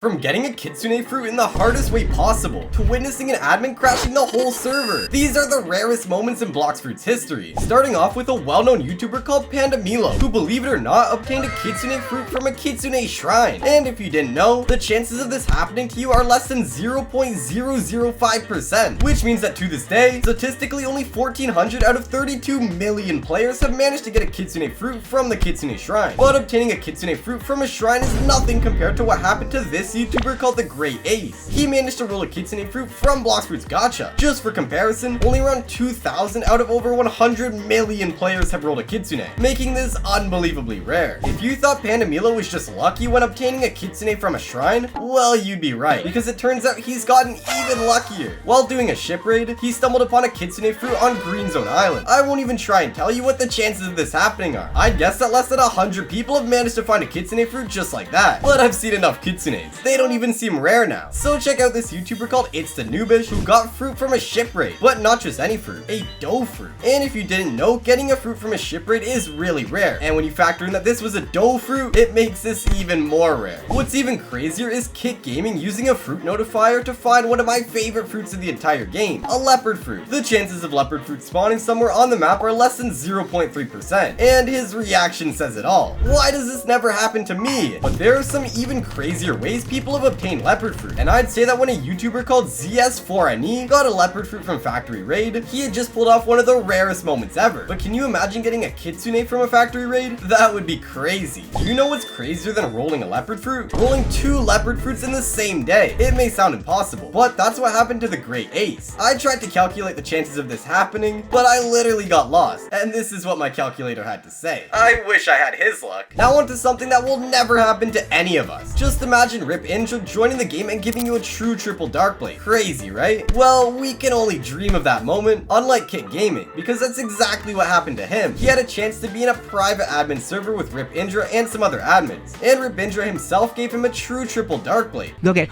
From getting a kitsune fruit in the hardest way possible, to witnessing an admin crashing the whole server. These are the rarest moments in Blox Fruit's history. Starting off with a well-known YouTuber called Pandamilo, who, believe it or not, obtained a kitsune fruit from a kitsune shrine. And if you didn't know, the chances of this happening to you are less than 0.005%, which means that to this day, statistically only 1,400 out of 32 million players have managed to get a kitsune fruit from the kitsune shrine. But obtaining a kitsune fruit from a shrine is nothing compared to what happened to this YouTuber called the Great Ace. He managed to roll a kitsune fruit from Blox Fruit's gacha. Just for comparison, only around 2,000 out of over 100 million players have rolled a kitsune, making this unbelievably rare. If you thought Pandamilo was just lucky when obtaining a kitsune from a shrine, well, you'd be right, because it turns out he's gotten even luckier. While doing a ship raid, he stumbled upon a kitsune fruit on Green Zone Island. I won't even try and tell you what the chances of this happening are. I'd guess that less than 100 people have managed to find a kitsune fruit just like that. But I've seen enough kitsunes. They don't even seem rare now. So check out this YouTuber called It's the Noobish, who got fruit from a ship raid, but not just any fruit, a dough fruit. And if you didn't know, getting a fruit from a ship raid is really rare. And when you factor in that this was a dough fruit, it makes this even more rare. What's even crazier is Kick Gaming using a fruit notifier to find one of my favorite fruits in the entire game, a leopard fruit. The chances of leopard fruit spawning somewhere on the map are less than 0.3%. And his reaction says it all. Why does this never happen to me? But there are some even crazier ways people have obtained leopard fruit, and I'd say that when a YouTuber called ZS4NE got a leopard fruit from Factory Raid, he had just pulled off one of the rarest moments ever. But can you imagine getting a kitsune from a Factory Raid? That would be crazy. You know what's crazier than rolling a leopard fruit? Rolling 2 leopard fruits in the same day. It may sound impossible, but that's what happened to the Great Ace. I tried to calculate the chances of this happening, but I literally got lost, and this is what my calculator had to say. I wish I had his luck. Now on to something that will never happen to any of us. Just imagine Rip Indra joining the game and giving you a true triple dark blade. Crazy, right? Well, we can only dream of that moment, unlike Kick Gaming, because that's exactly what happened to him. He had a chance to be in a private admin server with Rip Indra and some other admins, and Rip Indra himself gave him a true triple dark blade. Okay.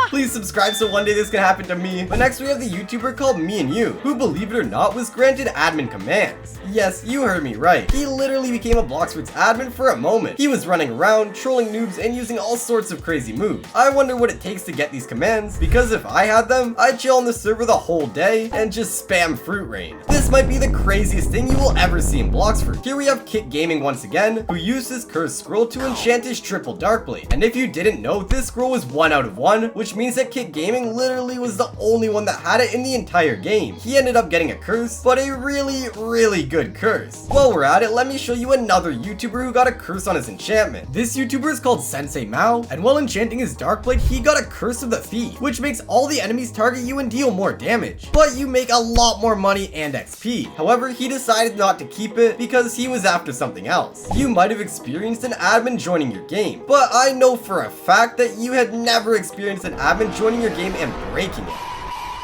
Please subscribe so one day this can happen to me. But next we have the YouTuber called Me and You, who, believe it or not, was granted admin commands. Yes, you heard me right. He literally became a Blox Fruit's admin for a moment. He was running around, trolling noobs, and using all sorts of crazy moves. I wonder what it takes to get these commands, because if I had them, I'd chill on the server the whole day and just spam fruit rain. This might be the craziest thing you will ever see in Blox Fruit. Here we have Kick Gaming once again, who used his cursed scroll to enchant his triple dark blade. And if you didn't know, this scroll was 1 out of 1, which means that Kick Gaming literally was the only one that had it in the entire game. He ended up getting a curse, but a really good curse. While we're at it, let me show you another YouTuber who got a curse on his enchantment. This YouTuber is called Sensei Mao, and while enchanting his dark blade, he got a curse of the thief, which makes all the enemies target you and deal more damage, but you make a lot more money and XP. However, he decided not to keep it because he was after something else. You might have experienced an admin joining your game, but I know for a fact that you had never experienced an admin joining your game and breaking it.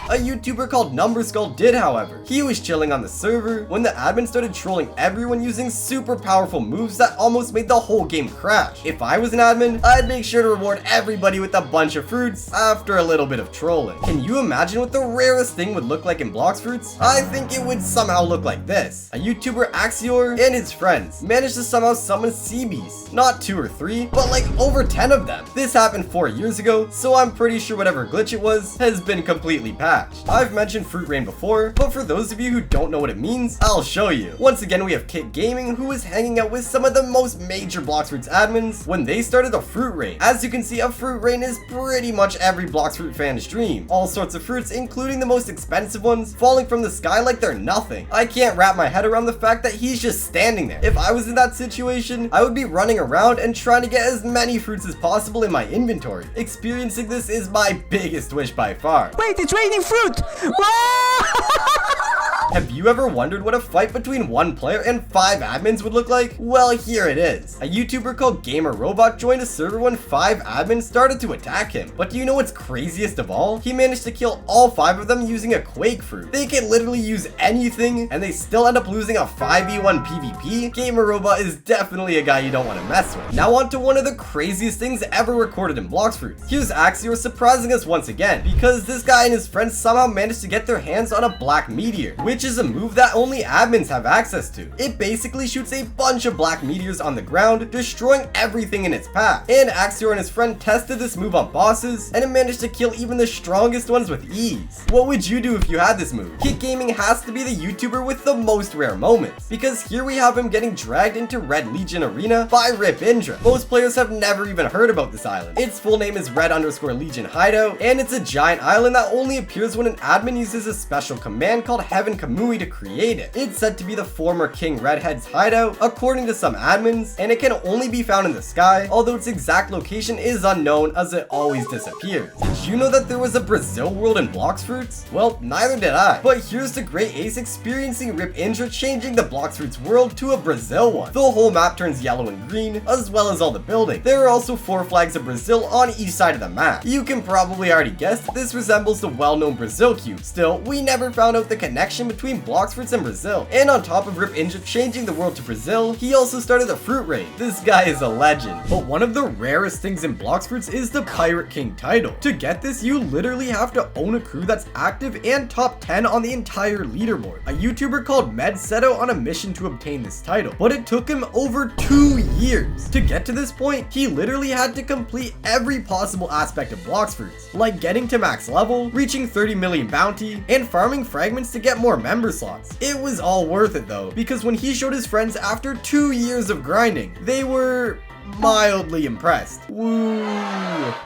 A YouTuber called Numberskull did, however. He was chilling on the server when the admin started trolling everyone using super powerful moves that almost made the whole game crash. If I was an admin, I'd make sure to reward everybody with a bunch of fruits after a little bit of trolling. Can you imagine what the rarest thing would look like in Blox Fruits? I think it would somehow look like this. A YouTuber Axior and his friends managed to somehow summon sea beasts. Not 2 or 3, but like over 10 of them. This happened 4 years ago, so I'm pretty sure whatever glitch it was has been completely patched. I've mentioned fruit rain before, but for those of you who don't know what it means, I'll show you. Once again, we have Kick Gaming, who was hanging out with some of the most major Blox Fruits admins when they started a fruit rain. As you can see, a fruit rain is pretty much every Blox Fruit fan's dream. All sorts of fruits, including the most expensive ones, falling from the sky like they're nothing. I can't wrap my head around the fact that he's just standing there. If I was in that situation, I would be running around and trying to get as many fruits as possible in my inventory. Experiencing this is my biggest wish by far. Wait, it's raining fruit! Have you ever wondered what a fight between 1 player and 5 admins would look like? Well, here it is. A YouTuber called Gamer Robot joined a server when 5 admins started to attack him. But do you know what's craziest of all? He managed to kill all 5 of them using a quake fruit. They can literally use anything and they still end up losing a 5v1 PvP. Gamer Robot is definitely a guy you don't want to mess with. Now on to one of the craziest things ever recorded in Blox Fruit. Here's Axior surprising us once again, because this guy and his friends somehow managed to get their hands on a black meteor, which which is a move that only admins have access to. It basically shoots a bunch of black meteors on the ground, destroying everything in its path. And Axior and his friend tested this move on bosses, and it managed to kill even the strongest ones with ease. What would you do if you had this move? Kick Gaming has to be the YouTuber with the most rare moments, because here we have him getting dragged into Red Legion Arena by Rip Indra. Most players have never even heard about this island. Its full name is Red_Legion Hideout, and it's a giant island that only appears when an admin uses a special command called Heaven Kamui to create it. It's said to be the former King Redhead's hideout, according to some admins, and it can only be found in the sky, although its exact location is unknown as it always disappears. Did you know that there was a Brazil world in Blox Fruits? Well, neither did I. But here's the Great Ace experiencing Rip Indra changing the Blox Fruits world to a Brazil one. The whole map turns yellow and green, as well as all the buildings. There are also 4 flags of Brazil on each side of the map. You can probably already guess that this resembles the well-known Brazil cube. Still, we never found out the connection between Blox Fruits and Brazil. And on top of Rip Indra changing the world to Brazil, he also started a fruit raid. This guy is a legend. But one of the rarest things in Blox Fruits is the Pirate King title. To get this, you literally have to own a crew that's active and top 10 on the entire leaderboard. A YouTuber called Med set out on a mission to obtain this title, but it took him over 2 years. To get to this point, he literally had to complete every possible aspect of Blox Fruits, like getting to max level, reaching 30 million bounty, and farming fragments to get more member slots. It was all worth it though, because when he showed his friends after 2 years of grinding, they were mildly impressed. Woo!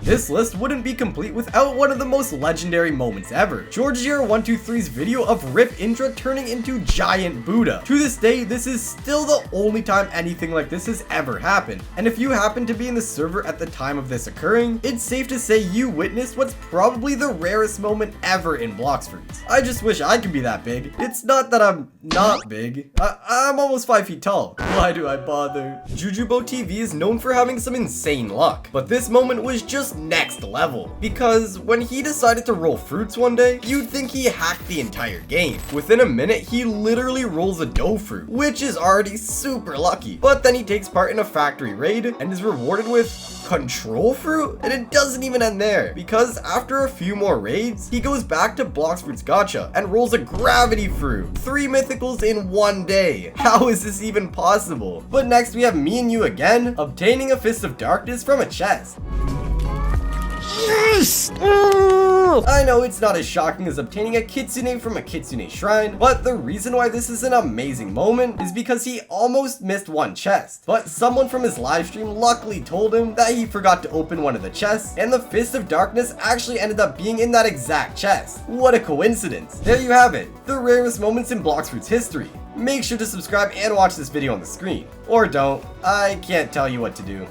This list wouldn't be complete without one of the most legendary moments ever. Georgier123's video of Rip Indra turning into Giant Buddha. To this day, this is still the only time anything like this has ever happened. And if you happen to be in the server at the time of this occurring, it's safe to say you witnessed what's probably the rarest moment ever in Blox Fruits. I just wish I could be that big. It's not that I'm not big. I'm almost 5 feet tall. Why do I bother? Jujubo TV is known for having some insane luck, but this moment was just next level, because when he decided to roll fruits one day, you'd think he hacked the entire game. Within a minute, he literally rolls a dough fruit, which is already super lucky, but then he takes part in a factory raid and is rewarded with control fruit, and it doesn't even end there, because after a few more raids, he goes back to Blox Fruits Gacha and rolls a gravity fruit. 3 mythicals in 1 day. How is this even possible? But next we have me and you again, obtaining a Fist of Darkness from a chest. Yes! I know it's not as shocking as obtaining a Kitsune from a Kitsune shrine, but the reason why this is an amazing moment is because he almost missed one chest, but someone from his livestream luckily told him that he forgot to open one of the chests, and the Fist of Darkness actually ended up being in that exact chest. What a coincidence. There you have it, the rarest moments in Blox Fruits history. Make sure to subscribe and watch this video on the screen. Or don't, I can't tell you what to do.